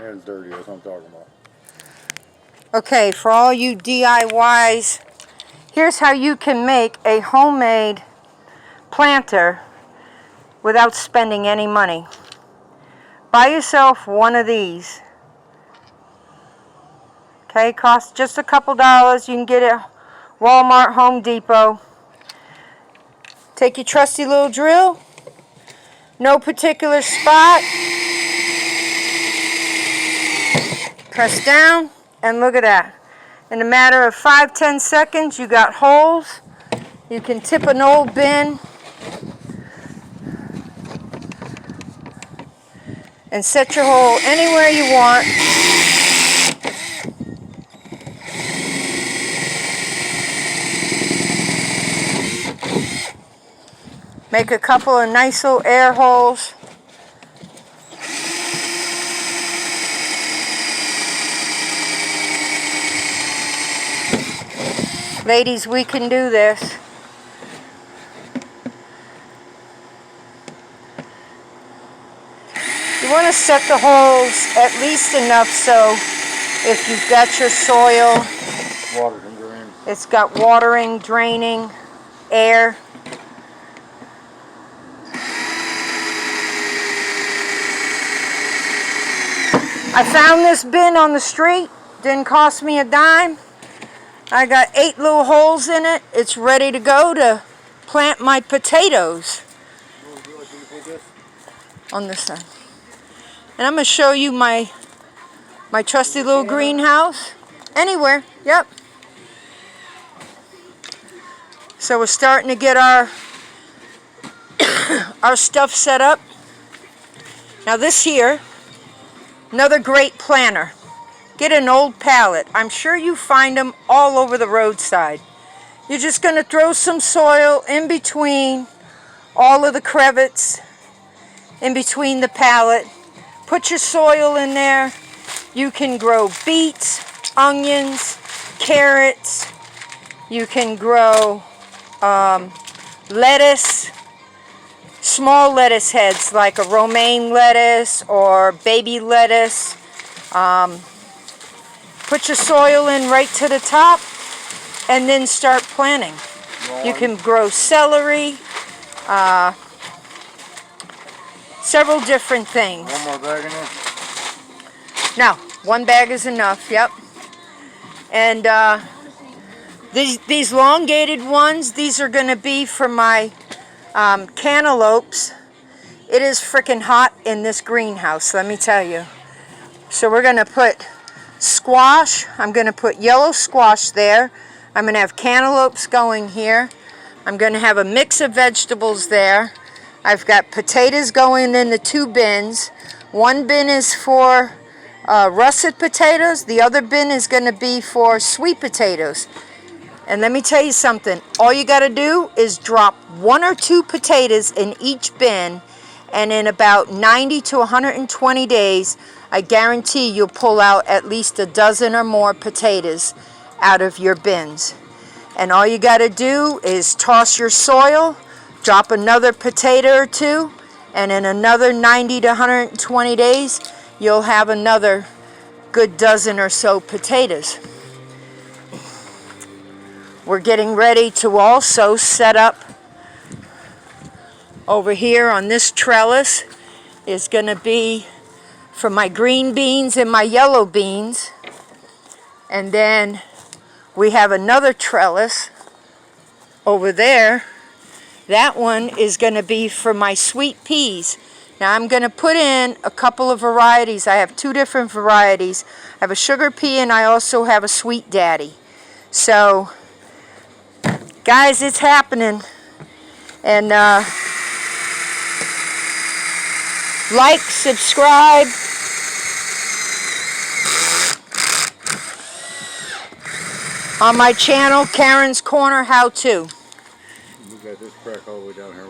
hand's dirty, that's what I'm talking about. Okay, for all you DIYs, here's how you can make a homemade planter without spending any money. Buy yourself one of these. Okay, costs just a couple dollars. You can get it at Walmart, Home Depot. Take your trusty little drill. No particular spot. Press down, and look at that. In a matter of 5-10 seconds, you got holes. You can tip an old bin and set your hole anywhere you want. Make a couple of nice little air holes. Ladies, we can do this. You want to set the holes at least enough so if you've got your soil, Water can drain. it's got watering, draining, air. I found this bin on the street. Didn't cost me a dime. I got 8 little holes in it. It's ready to go to plant my potatoes on this side. And I'm going to show you my trusty little greenhouse. Anywhere, yep. So we're starting to get our stuff set up. Now this here, another great planter. Get an old pallet. I'm sure you find them all over the roadside. You're just going to throw some soil in between all of the crevices, in between the pallet. Put your soil in there. You can grow beets, onions, carrots. You can grow lettuce, small lettuce heads like a romaine lettuce or baby lettuce. Put your soil in right to the top and then start planting. You can grow celery, several different things. One more bag in there? No, one bag is enough, yep. And these elongated ones, these are going to be for my cantaloupes. It is freaking hot in this greenhouse, let me tell you. So we're going to put squash. I'm going to put yellow squash there. I'm going to have cantaloupes going here. I'm going to have a mix of vegetables there. I've got potatoes going in the 2 bins. One bin is for russet potatoes. The other bin is going to be for sweet potatoes. And let me tell you something. All you got to do is drop 1 or 2 potatoes in each bin, and in about 90 to 120 days, I guarantee you'll pull out at least a dozen or more potatoes out of your bins. And all you got to do is toss your soil, drop another potato or 2, and in another 90 to 120 days, you'll have another good dozen or so potatoes. We're getting ready to also set up over here on this trellis. Is going to be for my green beans and my yellow beans. And then we have another trellis over there. That one is going to be for my sweet peas. Now I'm going to put in a couple of varieties. I have 2 different varieties. I have a sugar pea and I also have a sweet daddy. So guys, it's happening. And like, subscribe. On my channel, Karen's Corner How To. We got this crack all the way down here.